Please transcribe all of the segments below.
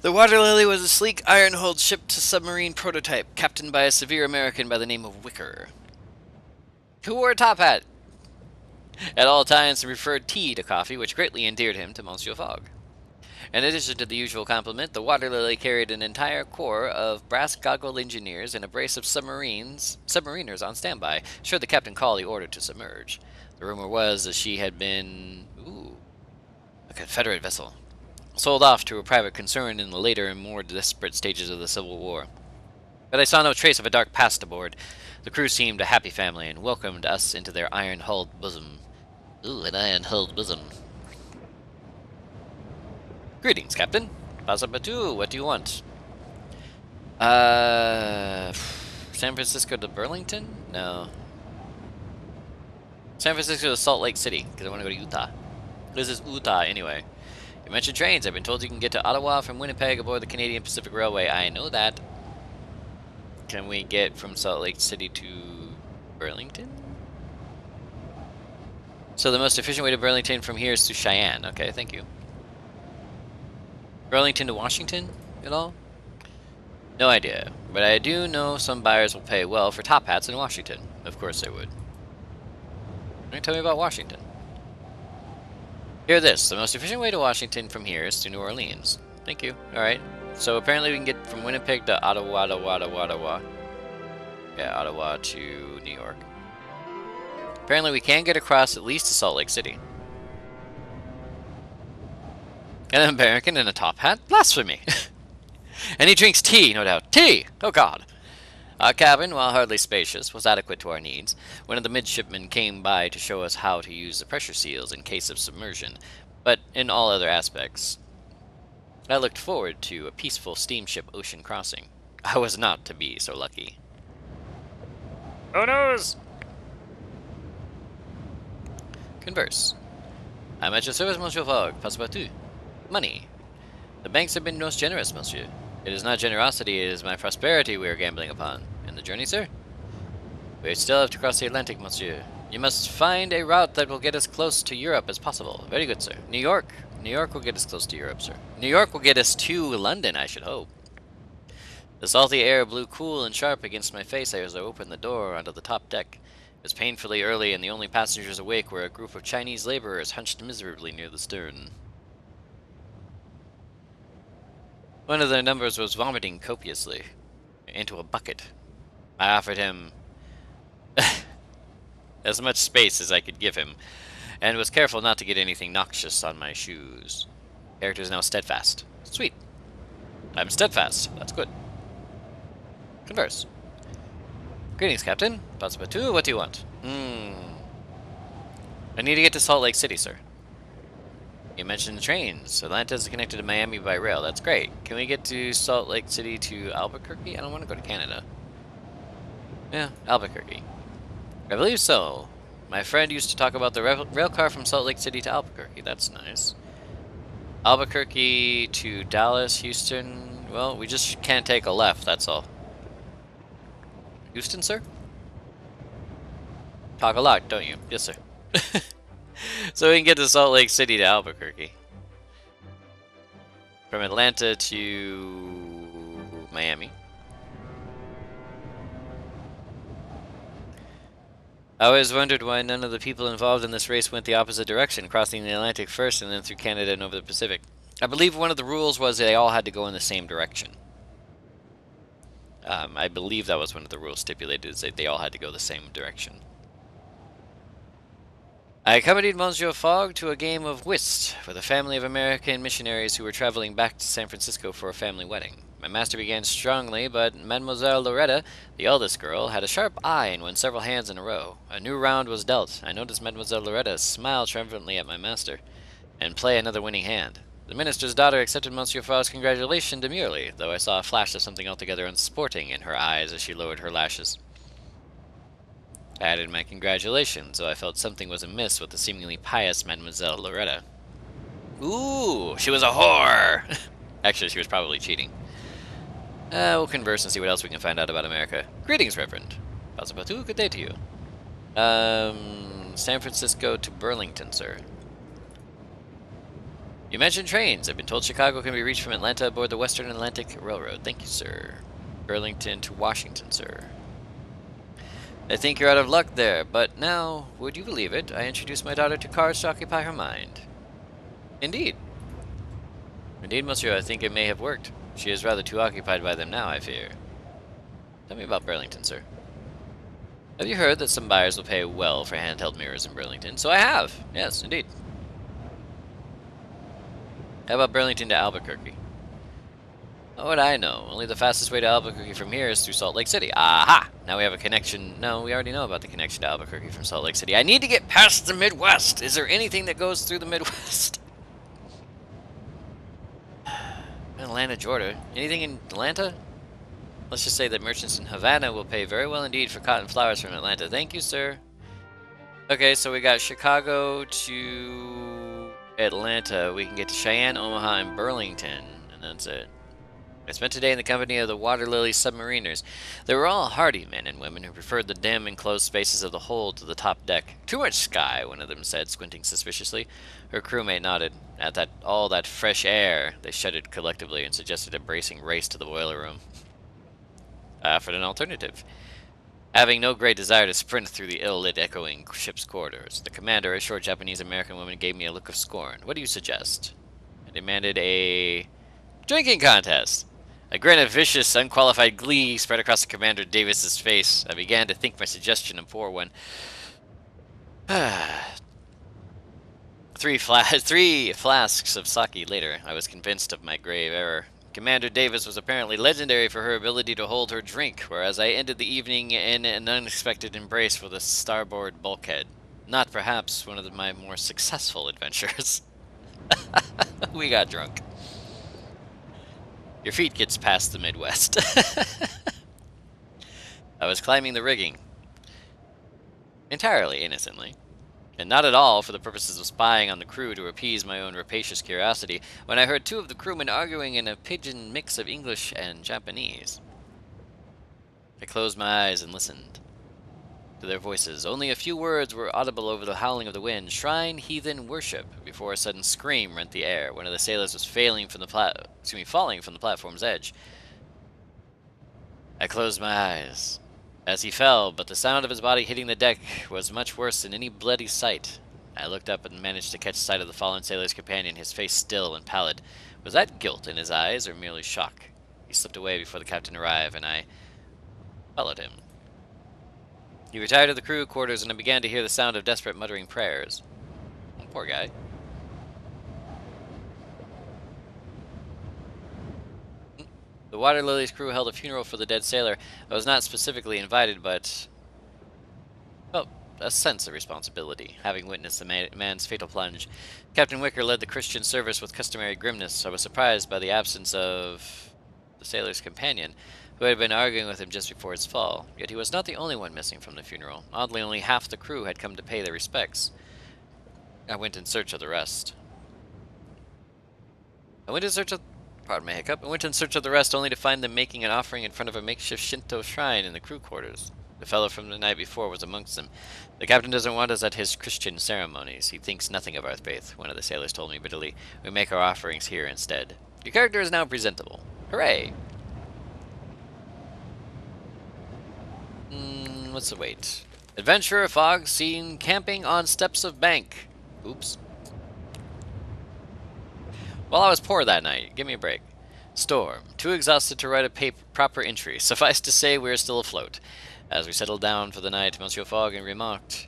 The Water Lily was a sleek, iron-hulled ship-to-submarine prototype, captained by a severe American by the name of Wicker, who wore a top hat at all times and preferred tea to coffee, which greatly endeared him to Monsieur Fogg. In addition to the usual compliment, the Water Lily carried an entire corps of brass-goggled engineers and a brace of submariners on standby, should the captain call the order to submerge. The rumor was that she had been, a Confederate vessel, sold off to a private concern in the later and more desperate stages of the Civil War. But I saw no trace of a dark past aboard. The crew seemed a happy family and welcomed us into their iron-hulled bosom. Ooh, an iron-hulled bosom. Greetings, Captain. Passepartout, what do you want? San Francisco to Burlington? No. San Francisco to Salt Lake City, because I want to go to Utah. This is Utah, anyway. You mentioned trains. I've been told you can get to Ottawa from Winnipeg aboard the Canadian Pacific Railway. I know that. Can we get from Salt Lake City to Burlington? So the most efficient way to Burlington from here is to Cheyenne. Okay, thank you. Burlington to Washington at all? No idea. But I do know some buyers will pay well for top hats in Washington. Of course they would. Tell me about Washington. Hear this. The most efficient way to Washington from here is to New Orleans. Thank you. Alright. So apparently we can get from Winnipeg to Ottawa. Yeah, Ottawa to New York. Apparently we can get across at least to Salt Lake City. An American in a top hat? Blasphemy! And he drinks tea, no doubt. Tea! Oh God! Our cabin, while hardly spacious, was adequate to our needs. One of the midshipmen came by to show us how to use the pressure seals in case of submersion, but in all other aspects, I looked forward to a peaceful steamship ocean crossing. I was not to be so lucky. Oh noes! Converse. I'm at your service, Monsieur Fogg. Passepartout. Money. The banks have been most generous, monsieur. It is not generosity, it is my prosperity we are gambling upon. And the journey, sir? We still have to cross the Atlantic, monsieur. You must find a route that will get as close to Europe as possible. Very good, sir. New York. New York will get us close to Europe, sir. New York will get us to London, I should hope. The salty air blew cool and sharp against my face as I opened the door onto the top deck. It was painfully early, and the only passengers awake were a group of Chinese laborers hunched miserably near the stern. One of their numbers was vomiting copiously into a bucket. I offered him as much space as I could give him, and was careful not to get anything noxious on my shoes. Character is now steadfast. Sweet. I'm steadfast. That's good. Converse. Greetings, Captain. Passepartout, what do you want? I need to get to Salt Lake City, sir. You mentioned the trains. Atlanta is connected to Miami by rail. That's great. Can we get to Salt Lake City to Albuquerque? I don't want to go to Canada. Yeah, Albuquerque. I believe so. My friend used to talk about the rail car from Salt Lake City to Albuquerque. That's nice. Albuquerque to Dallas, Houston. Well, we just can't take a left, that's all. Houston, sir? Talk a lot, don't you? Yes, sir. So we can get to Salt Lake City to Albuquerque. From Atlanta to Miami. I always wondered why none of the people involved in this race went the opposite direction, crossing the Atlantic first and then through Canada and over the Pacific. I believe one of the rules was they all had to go in the same direction. I believe that was one of the rules stipulated, is that they all had to go the same direction. I accompanied Monsieur Fogg to a game of whist with a family of American missionaries who were traveling back to San Francisco for a family wedding. My master began strongly, but Mademoiselle Loretta, the eldest girl, had a sharp eye and won several hands in a row. A new round was dealt. I noticed Mademoiselle Loretta smile triumphantly at my master, and play another winning hand. The minister's daughter accepted Monsieur Fogg's congratulation demurely, though I saw a flash of something altogether unsporting in her eyes as she lowered her lashes. I added my congratulations, though I felt something was amiss with the seemingly pious Mademoiselle Loretta. Ooh, she was a whore! Actually, she was probably cheating. We'll converse and see what else we can find out about America. Greetings, Reverend. Passepartout, good day to you. San Francisco to Burlington, sir. You mentioned trains. I've been told Chicago can be reached from Atlanta aboard the Western Atlantic Railroad. Thank you, sir. Burlington to Washington, sir. I think you're out of luck there, but now, would you believe it, I introduced my daughter to cars to occupy her mind. Indeed. Indeed, monsieur, I think it may have worked. She is rather too occupied by them now, I fear. Tell me about Burlington, sir. Have you heard that some buyers will pay well for handheld mirrors in Burlington? So I have. Yes, indeed. How about Burlington to Albuquerque? What would I know? Only the fastest way to Albuquerque from here is through Salt Lake City. Aha! Now we have a connection. No, we already know about the connection to Albuquerque from Salt Lake City. I need to get past the Midwest! Is there anything that goes through the Midwest? Atlanta, Georgia. Anything in Atlanta? Let's just say that merchants in Havana will pay very well indeed for cotton flowers from Atlanta. Thank you, sir. Okay, so we got Chicago to Atlanta. We can get to Cheyenne, Omaha, and Burlington, and that's it. I spent today in the company of the Water Lily submariners. They were all hardy men and women who preferred the dim, enclosed spaces of the hold to the top deck. Too much sky, one of them said, squinting suspiciously. Her crewmate nodded. At all that fresh air, they shuddered collectively and suggested a bracing race to the boiler room. I offered an alternative. Having no great desire to sprint through the ill-lit, echoing ship's corridors, the commander, a short Japanese-American woman, gave me a look of scorn. What do you suggest? I demanded a drinking contest. A grin of vicious, unqualified glee spread across the Commander Davis's face. I began to think my suggestion a poor one. Three flasks of sake later, I was convinced of my grave error. Commander Davis was apparently legendary for her ability to hold her drink, whereas I ended the evening in an unexpected embrace with a starboard bulkhead. Not perhaps one of my more successful adventures. We got drunk. Your feet gets past the Midwest. I was climbing the rigging. Entirely innocently. And not at all for the purposes of spying on the crew to appease my own rapacious curiosity, when I heard two of the crewmen arguing in a pidgin mix of English and Japanese. I closed my eyes and listened to their voices. Only a few words were audible over the howling of the wind. Shrine, heathen, worship, before a sudden scream rent the air. One of the sailors was falling from the platform's edge. I closed my eyes as he fell, but the sound of his body hitting the deck was much worse than any bloody sight. I looked up and managed to catch sight of the fallen sailor's companion, his face still and pallid. Was that guilt in his eyes, or merely shock? He slipped away before the captain arrived, and I followed him. He retired to the crew quarters, and I began to hear the sound of desperate muttering prayers. Oh, poor guy. The Water Lily's crew held a funeral for the dead sailor. I was not specifically invited, but felt a sense of responsibility, having witnessed the man's fatal plunge. Captain Wicker led the Christian service with customary grimness. I was surprised by the absence of the sailor's companion, who had been arguing with him just before his fall. Yet he was not the only one missing from the funeral. Oddly, only half the crew had come to pay their respects. I went in search of the rest. I went in search of the rest, only to find them making an offering in front of a makeshift Shinto shrine in the crew quarters. The fellow from the night before was amongst them. The captain doesn't want us at his Christian ceremonies. He thinks nothing of our faith, one of the sailors told me bitterly. We make our offerings here instead. Your character is now presentable. Hooray! What's the wait? Adventurer Fog seen camping on steps of bank. Oops. Well, I was poor that night. Give me a break. Storm. Too exhausted to write a proper entry. Suffice to say, we are still afloat. As we settled down for the night, Monsieur Fogg remarked,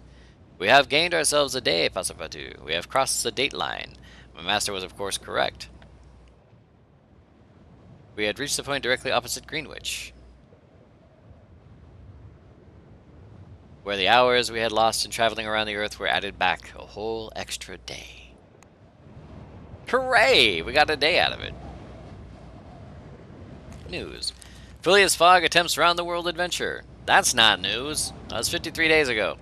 "We have gained ourselves a day, Passepartout. We have crossed the date line." My master was, of course, correct. We had reached the point directly opposite Greenwich, where the hours we had lost in traveling around the Earth were added back a whole extra day. Hooray! We got a day out of it. News. Phileas Fogg attempts round-the-world adventure. That's not news. That was 53 days ago.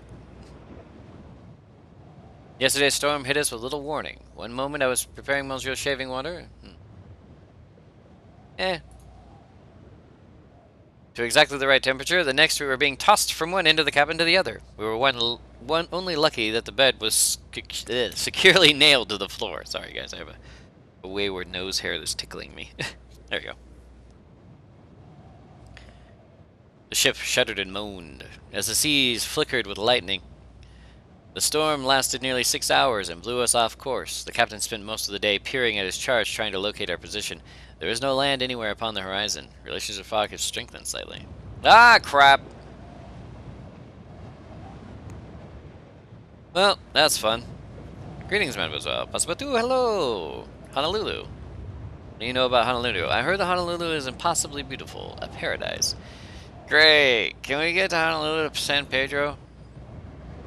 Yesterday's storm hit us with little warning. One moment I was preparing Monsieur's shaving water. To exactly the right temperature. The next we were being tossed from one end of the cabin to the other. We were only lucky that the bed was securely nailed to the floor. Sorry guys, I have a A wayward nose hair that's tickling me. There we go. The ship shuddered and moaned as the seas flickered with lightning. The storm lasted nearly 6 hours and blew us off course. The captain spent most of the day peering at his charts trying to locate our position. There is no land anywhere upon the horizon. Relations with fog have strengthened slightly. Ah, crap! Well, that's fun. Greetings, mademoiselle. Passepartout, hello! Honolulu. What do you know about Honolulu? I heard that Honolulu is impossibly beautiful. A paradise. Great! Can we get to Honolulu to San Pedro?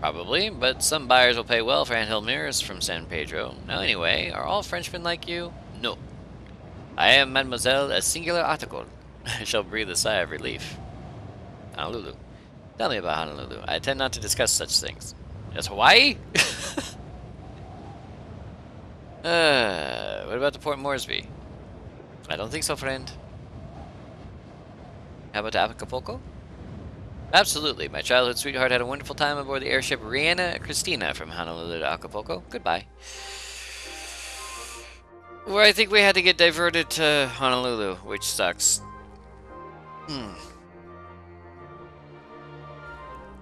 Probably, but some buyers will pay well for handheld mirrors from San Pedro. Now anyway, are all Frenchmen like you? No. I am mademoiselle a singular article. I shall breathe a sigh of relief. Honolulu. Tell me about Honolulu. I tend not to discuss such things. Is Hawaii? What about the Port Moresby? I don't think so, friend. How about Acapulco? Absolutely. My childhood sweetheart had a wonderful time aboard the airship Rihanna Christina from Honolulu to Acapulco. Goodbye. Well, I think we had to get diverted to Honolulu, which sucks.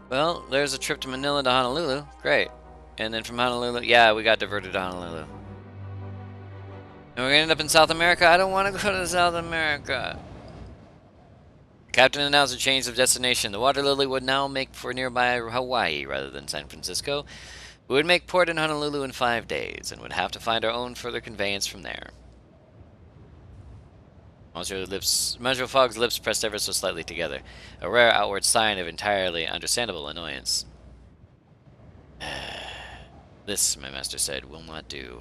Well, there's a trip to Manila to Honolulu. Great. And then from Honolulu, yeah, we got diverted to Honolulu. And we're gonna end up in South America? I don't want to go to South America. The captain announced a change of destination. The Water Lily would now make for nearby Hawaii rather than San Francisco. We would make port in Honolulu in 5 days, and would have to find our own further conveyance from there. Monsieur Fogg's lips pressed ever so slightly together, a rare outward sign of entirely understandable annoyance. This, my master said, will not do.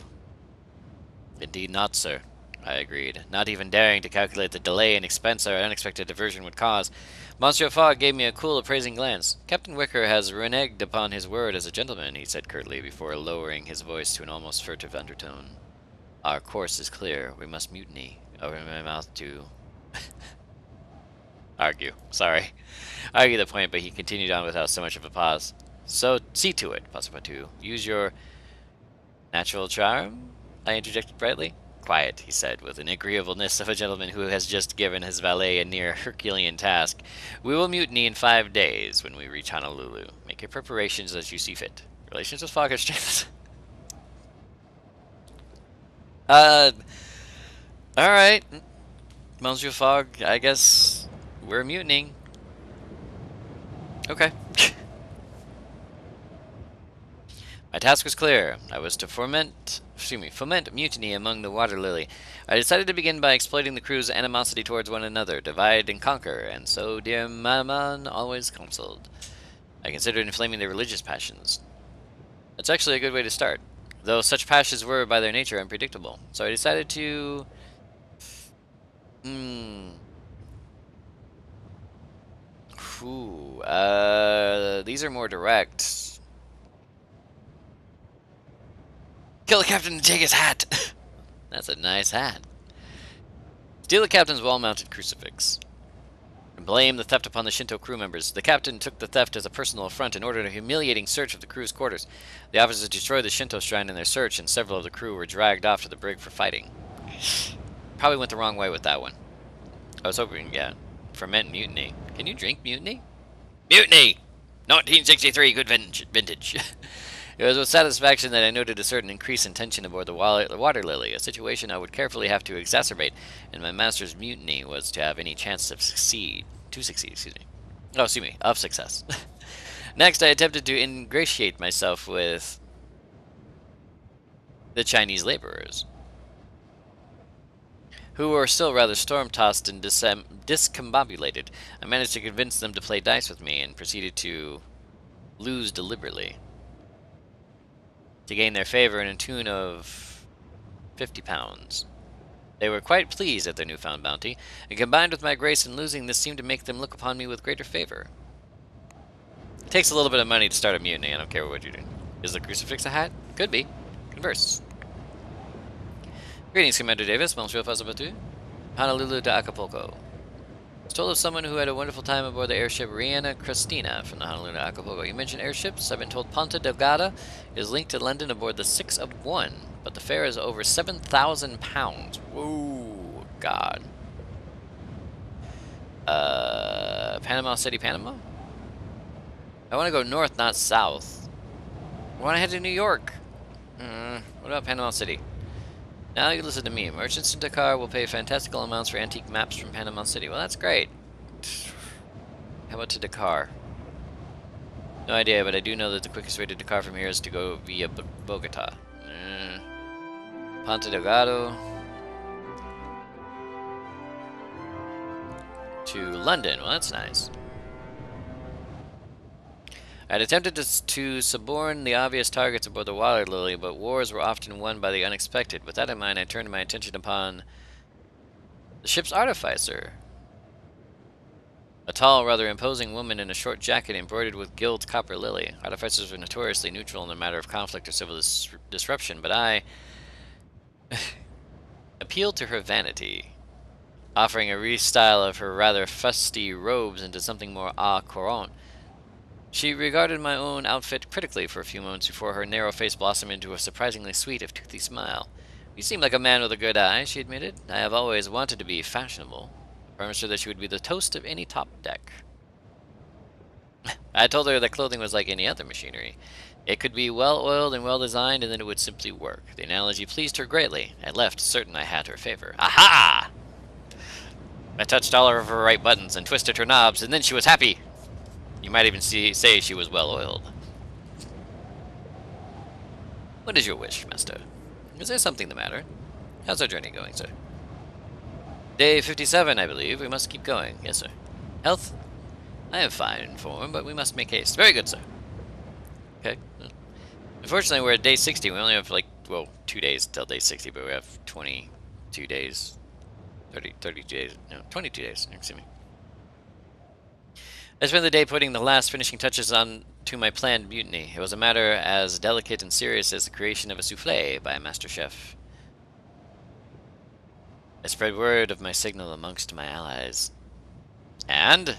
Indeed not, sir, I agreed, not even daring to calculate the delay and expense our unexpected diversion would cause. Monsieur Fogg gave me a cool, appraising glance. Captain Wicker has reneged upon his word as a gentleman, he said curtly, before lowering his voice to an almost furtive undertone. Our course is clear. We must mutiny. Open my mouth to argue. Sorry. Argue the point, but he continued on without so much of a pause. So, see to it, Passepartout. Use your natural charm? I interjected brightly. Quiet, he said, with an agreeableness of a gentleman who has just given his valet a near Herculean task. We will mutiny in 5 days when we reach Honolulu. Make your preparations as you see fit. Relations with Fogg are strengthened. Alright. Monsieur Fogg, I guess we're mutinying. Okay. My task was clear. I was to foment mutiny among the Water Lily. I decided to begin by exploiting the crew's animosity towards one another, divide and conquer, and so dear Maman always counseled. I considered inflaming their religious passions. That's actually a good way to start, though such passions were, by their nature, unpredictable. So I decided to... these are more direct. Kill the captain and take his hat! That's a nice hat. Steal the captain's wall-mounted crucifix. And blame the theft upon the Shinto crew members. The captain took the theft as a personal affront and ordered a humiliating search of the crew's quarters. The officers destroyed the Shinto shrine in their search, and several of the crew were dragged off to the brig for fighting. Probably went the wrong way with that one. I was hoping, yeah, ferment mutiny. Can you drink mutiny? Mutiny! 1963, good vintage. It was with satisfaction that I noted a certain increase in tension aboard the Water Lily, a situation I would carefully have to exacerbate, and my master's mutiny was to have any chance of succeed. Of success. Next, I attempted to ingratiate myself with the Chinese laborers, who were still rather storm-tossed and discombobulated. I managed to convince them to play dice with me, and proceeded to lose deliberately, to gain their favor in a tune of £50. They were quite pleased at their newfound bounty, and combined with my grace in losing, this seemed to make them look upon me with greater favor. It takes a little bit of money to start a mutiny, I don't care what you do. Is the crucifix a hat? Could be. Converse. Greetings, Commander Davis, Monsieur Passepartout. Honolulu to Acapulco. was told of someone who had a wonderful time aboard the airship Rihanna Cristina from the Honolulu Acapulco. You mentioned airships. I've been told Ponta Delgada is linked to London aboard the 6 of 1, but the fare is over £7,000. Whoa, God. Panama City, Panama? I want to go north, not south. I want to head to New York. What about Panama City? Now you listen to me. Merchants in Dakar will pay fantastical amounts for antique maps from Panama City. Well, that's great. How about to Dakar? No idea, but I do know that the quickest way to Dakar from here is to go via Bogota. Ponte Delgado. To London. Well, that's nice. I had attempted to suborn the obvious targets aboard the Water Lily, but wars were often won by the unexpected. With that in mind, I turned my attention upon the ship's artificer. A tall, rather imposing woman in a short jacket embroidered with gilt copper lily. Artificers were notoriously neutral in the matter of conflict or civil disruption, but I appealed to her vanity, offering a restyle of her rather fusty robes into something more à courant. She regarded my own outfit critically for a few moments before her narrow face blossomed into a surprisingly sweet, if toothy, smile. You seem like a man with a good eye, she admitted. I have always wanted to be fashionable. I promised her that she would be the toast of any top deck. I told her that clothing was like any other machinery. It could be well-oiled and well-designed, and then it would simply work. The analogy pleased her greatly. I left, certain I had her favor. Aha! I touched all of her right buttons and twisted her knobs, and then she was happy. You might even say she was well-oiled. What is your wish, master? Is there something the matter? How's our journey going, sir? Day 57, I believe. We must keep going. Yes, sir. Health? I am fine in form, but we must make haste. Very good, sir. Okay. Unfortunately, we're at day 60. We only have, like, well, 2 days until day 60, but we have 22 days. 32 days. No, 22 days. Excuse me. I spent the day putting the last finishing touches on to my planned mutiny. It was a matter as delicate and serious as the creation of a souffle by a master chef. I spread word of my signal amongst my allies. And?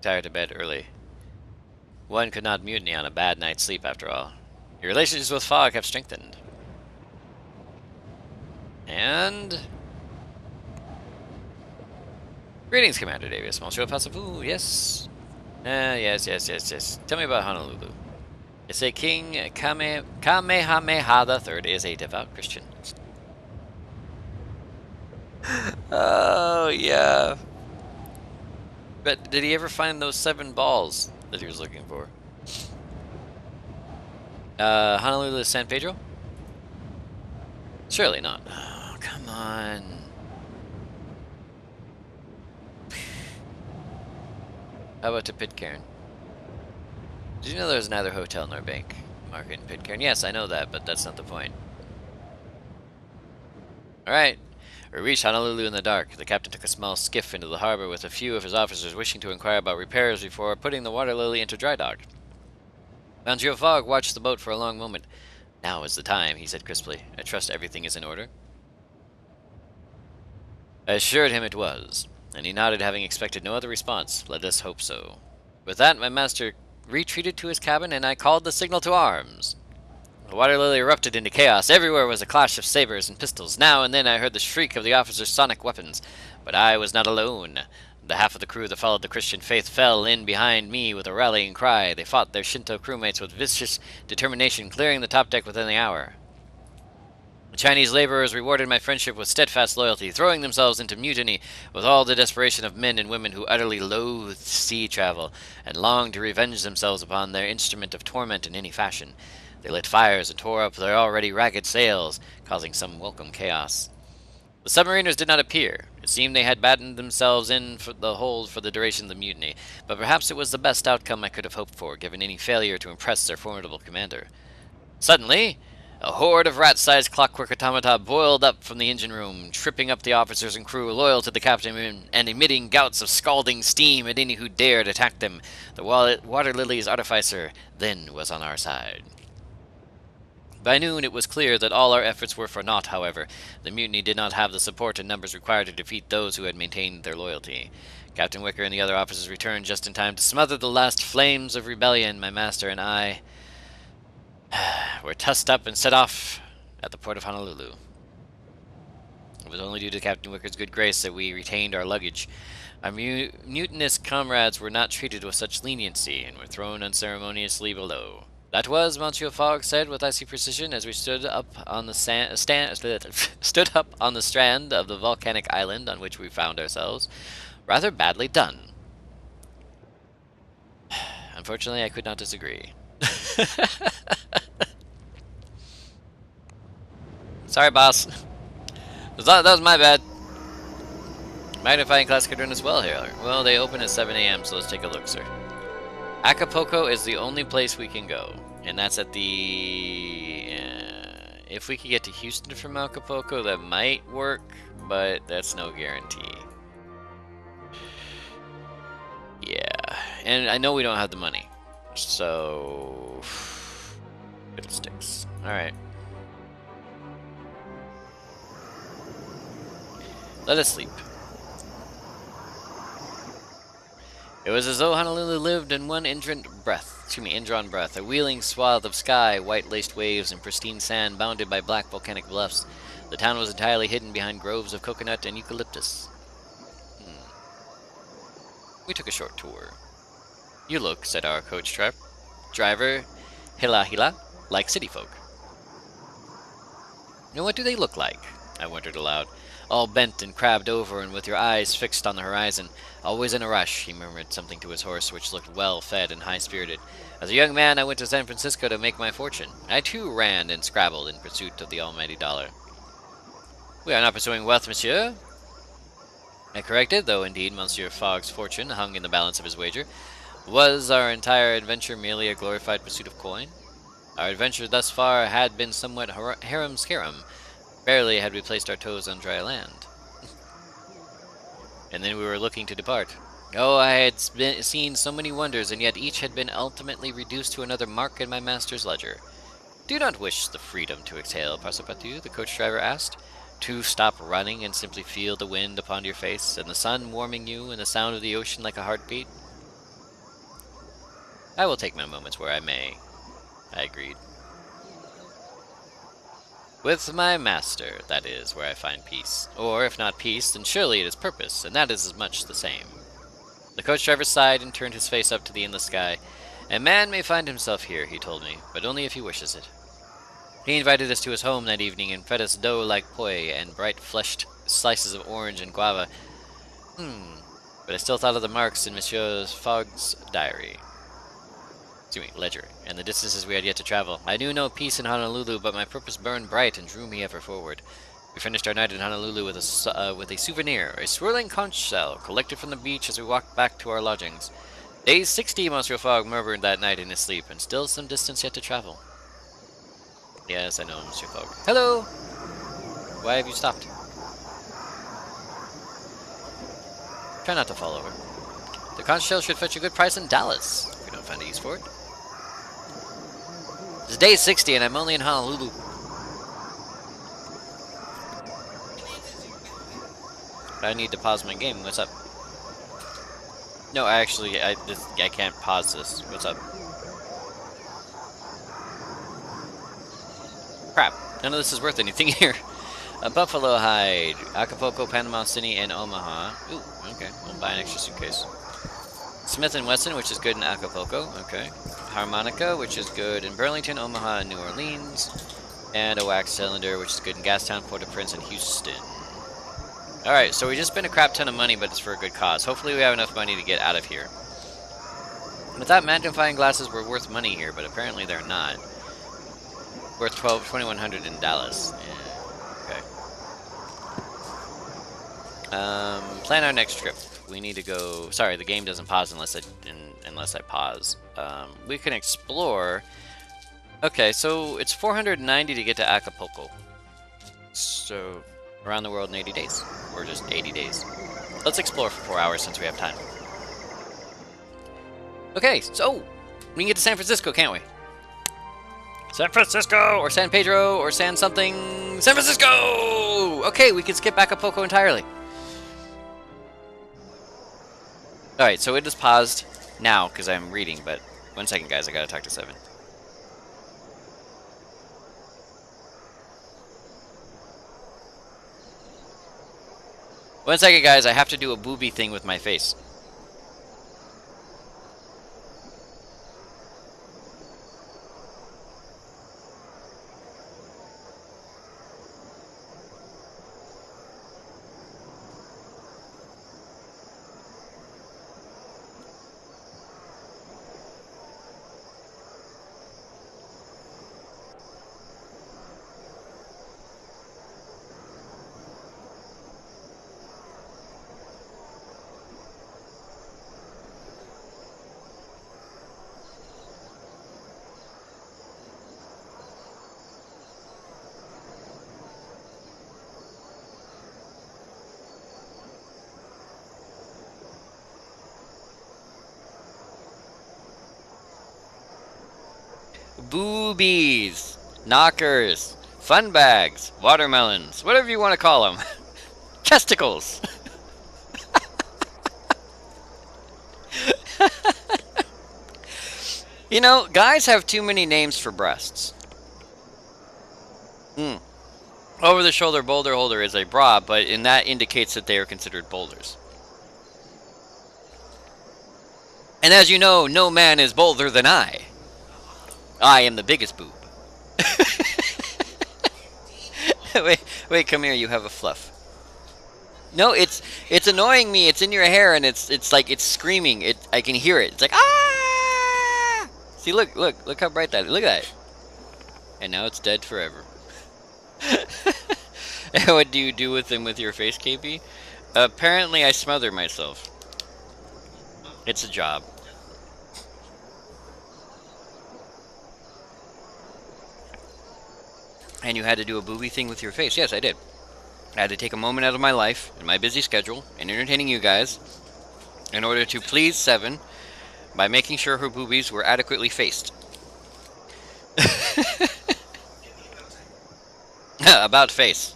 Tired to bed early. One could not mutiny on a bad night's sleep, after all. Your relations with Fogg have strengthened. And... Greetings, Commander Davis. Monsieur Passavou, yes? Yes. Tell me about Honolulu. They say King Kamehameha III is a devout Christian. Oh, yeah. But did he ever find those 7 balls that he was looking for? Honolulu to San Pedro? Surely not. Oh, come on. How about to Pitcairn? Did you know there's neither hotel nor bank market in Pitcairn? Yes, I know that, but that's not the point. Alright. We reached Honolulu in the dark. The captain took a small skiff into the harbor with a few of his officers wishing to inquire about repairs before putting the Water Lily into dry dock. Monsieur Fogg watched the boat for a long moment. Now is the time, he said crisply. I trust everything is in order. I assured him it was, and he nodded, having expected no other response. Let us hope so. With that, my master retreated to his cabin, and I called the signal to arms. The Water Lily erupted into chaos. Everywhere was a clash of sabers and pistols. Now and then I heard the shriek of the officers' sonic weapons. But I was not alone. The half of the crew that followed the Christian faith fell in behind me with a rallying cry. They fought their Shinto crewmates with vicious determination, clearing the top deck within the hour. The Chinese laborers rewarded my friendship with steadfast loyalty, throwing themselves into mutiny with all the desperation of men and women who utterly loathed sea travel and longed to revenge themselves upon their instrument of torment in any fashion. They lit fires and tore up their already ragged sails, causing some welcome chaos. The submariners did not appear. It seemed they had battened themselves in for the hold for the duration of the mutiny, but perhaps it was the best outcome I could have hoped for, given any failure to impress their formidable commander. Suddenly, a horde of rat-sized clockwork automata boiled up from the engine room, tripping up the officers and crew loyal to the captain and emitting gouts of scalding steam at any who dared attack them. The Water Lily's artificer then was on our side. By noon, it was clear that all our efforts were for naught, however. The mutiny did not have the support and numbers required to defeat those who had maintained their loyalty. Captain Wicker and the other officers returned just in time to smother the last flames of rebellion. My master and I were tussed up and set off at the port of Honolulu. It was only due to Captain Wicker's good grace that we retained our luggage. Our mutinous comrades were not treated with such leniency, and were thrown unceremoniously below. That was, Monsieur Fogg said with icy precision, as we stood up on the stood up on the strand of the volcanic island on which we found ourselves. Rather badly done. Unfortunately, I could not disagree. Sorry, boss. That was my bad. Magnifying class could run as well here. Well, they open at 7 a.m., so let's take a look, sir. Acapulco is the only place we can go, and that's at the... if we could get to Houston from Acapulco, that might work, but that's no guarantee. Yeah, and I know we don't have the money, so... fiddlesticks. Alright. Let us sleep. It was as though Honolulu lived in one indrawn breath, a wheeling swath of sky, white-laced waves, and pristine sand bounded by black volcanic bluffs. The town was entirely hidden behind groves of coconut and eucalyptus. We took a short tour. You look, said our coach driver, Hila, like city folk. Now what do they look like? I wondered aloud. All bent and crabbed over, and with your eyes fixed on the horizon. Always in a rush, he murmured something to his horse, which looked well-fed and high-spirited. As a young man, I went to San Francisco to make my fortune. I, too, ran and scrabbled in pursuit of the almighty dollar. We are not pursuing wealth, monsieur. I corrected, though indeed Monsieur Fogg's fortune hung in the balance of his wager. Was our entire adventure merely a glorified pursuit of coin? Our adventure thus far had been somewhat harum-scarum. Barely had we placed our toes on dry land. And then we were looking to depart. Oh, I had seen so many wonders, and yet each had been ultimately reduced to another mark in my master's ledger. Do you not wish the freedom to exhale, Passepartout? The coach driver asked. To stop running and simply feel the wind upon your face, and the sun warming you, and the sound of the ocean like a heartbeat? I will take my moments where I may, I agreed. With my master, that is, where I find peace. Or, if not peace, then surely it is purpose, and that is as much the same. The coach driver sighed and turned his face up to the endless sky. A man may find himself here, he told me, but only if he wishes it. He invited us to his home that evening and fed us dough like poi and bright-fleshed slices of orange and guava. But I still thought of the marks in Monsieur Fogg's diary. Ledger, and the distances we had yet to travel. I knew no peace in Honolulu, but my purpose burned bright and drew me ever forward. We finished our night in Honolulu with a souvenir, a swirling conch shell, collected from the beach as we walked back to our lodgings. Day 60, Monsieur Fogg murmured that night in his sleep, and still some distance yet to travel. Yes, I know, Monsieur Fogg. Hello! Why have you stopped? Try not to fall over. The conch shell should fetch a good price in Dallas, if we don't find a use for it. It's day 60 and I'm only in Honolulu. I need to pause my game. What's up? No, I can't pause this. What's up? Crap. None of this is worth anything here. A buffalo hide. Acapulco, Panama City, and Omaha. Ooh, okay. I'll buy an extra suitcase. Smith & Wesson, which is good in Acapulco. Okay. Harmonica, which is good in Burlington, Omaha, and New Orleans. And a wax cylinder, which is good in Gastown, Port-au-Prince, and Houston. Alright, so we just spent a crap ton of money, but it's for a good cause. Hopefully we have enough money to get out of here. I thought magnifying glasses were worth money here, but apparently they're not. Worth $2,100 in Dallas. Yeah. Okay. Plan our next trip. We need to go... Sorry, the game doesn't pause unless I pause. We can explore... Okay, so it's 490 to get to Acapulco. So... Around the world in 80 days. Or just 80 days. Let's explore for 4 hours since we have time. Okay, so we can get to San Francisco, can't we? San Francisco, or San Pedro, or San something. San Francisco! Okay, we can skip Acapulco entirely. Alright, so it is paused now because I'm reading, but 1 second, guys, I gotta talk to Seven. One second, guys, I have to do a booby thing with my face. Boobies, knockers, fun bags, watermelons, whatever you want to call them. Testicles. You know, guys have too many names for breasts. Over-the-shoulder boulder holder is a bra, but in that indicates that they are considered boulders. And as you know, no man is bolder than I. I am the biggest boob. wait, come here. You have a fluff. No, it's annoying me. It's in your hair, and it's like it's screaming. I can hear it. It's like ah! See, look how bright that is. Look at that. And now it's dead forever. What do you do with them with your face, KP? Apparently, I smother myself. It's a job. And you had to do a booby thing with your face. Yes, I did. I had to take a moment out of my life and my busy schedule and entertaining you guys in order to please Seven by making sure her boobies were adequately faced. About face.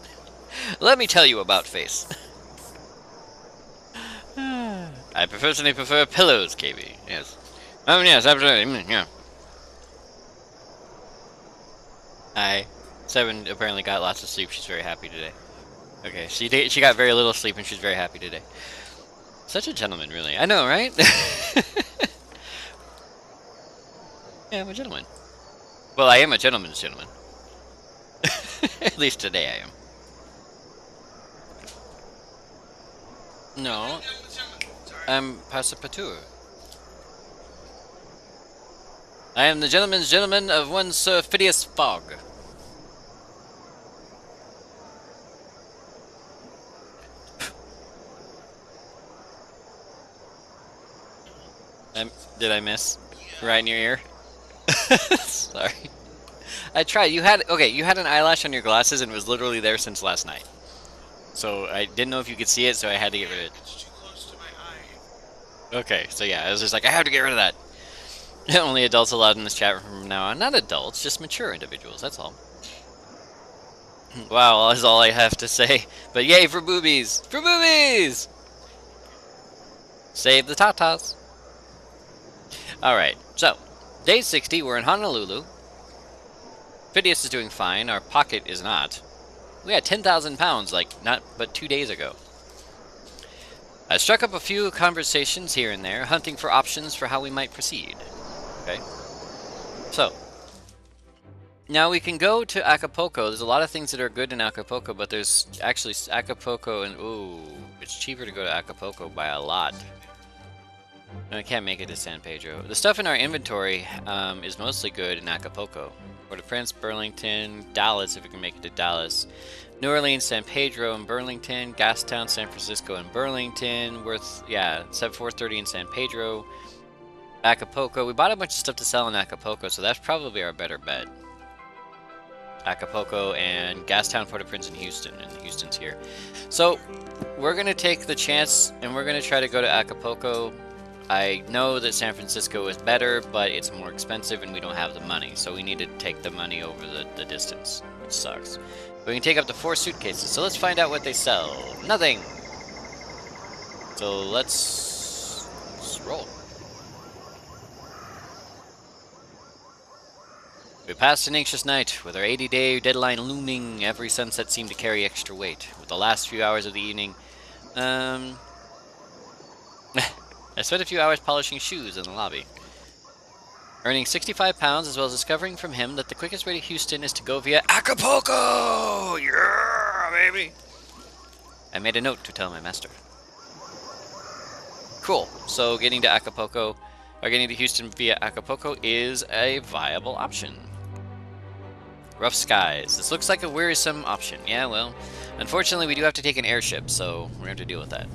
Let me tell you about face. I personally prefer pillows, KB. Yes. Yes, absolutely. Yeah. Seven apparently got lots of sleep. She's very happy today. Okay, she got very little sleep and she's very happy today. Such a gentleman, really. I know, right? Yeah, I'm a gentleman. Well, I am a gentleman's gentleman. At least today I am. No. I'm Passepartout. I am the gentleman's gentleman of one Sir Phidias Fogg. Did I miss? Right in your ear? Sorry. I tried. You had an eyelash on your glasses and it was literally there since last night. So I didn't know if you could see it, so I had to get rid of it. It's too close to my eye. Okay, so yeah, I was just like, I have to get rid of that. Only adults allowed in this chat from now on. Not adults, just mature individuals, that's all. Wow, that's all I have to say. But yay for boobies! For boobies! Save the tatas. Alright, so, day 60, we're in Honolulu. Phidias is doing fine, our pocket is not. We had 10,000 pounds, like, not but 2 days ago. I struck up a few conversations here and there, hunting for options for how we might proceed. Okay? So, now we can go to Acapulco. There's a lot of things that are good in Acapulco, but there's actually Acapulco and, ooh, it's cheaper to go to Acapulco by a lot. No, I can't make it to San Pedro. The stuff in our inventory is mostly good in Acapulco. Port-au-Prince, Burlington, Dallas, if we can make it to Dallas. New Orleans, San Pedro, and Burlington. Gastown, San Francisco, and Burlington. Worth, yeah, 430 in San Pedro. Acapulco. We bought a bunch of stuff to sell in Acapulco, so that's probably our better bet. Acapulco and Gastown, Port-au-Prince, and Houston. And Houston's here. So, we're going to take the chance, and we're going to try to go to Acapulco I know that San Francisco is better, but it's more expensive and we don't have the money. So we need to take the money over the distance, which sucks. But we can take up to 4 suitcases. So let's find out what they sell. Nothing! So let's roll. We passed an anxious night, with our 80-day deadline looming. Every sunset seemed to carry extra weight. With the last few hours of the evening, I spent a few hours polishing shoes in the lobby, earning 65 pounds, as well as discovering from him that the quickest way to Houston is to go via Acapulco! Yeah, baby! I made a note to tell my master. Cool. So getting to Acapulco, or getting to Houston via Acapulco is a viable option. Rough skies. This looks like a wearisome option. Yeah, well, unfortunately we do have to take an airship, so we're going to have to deal with that.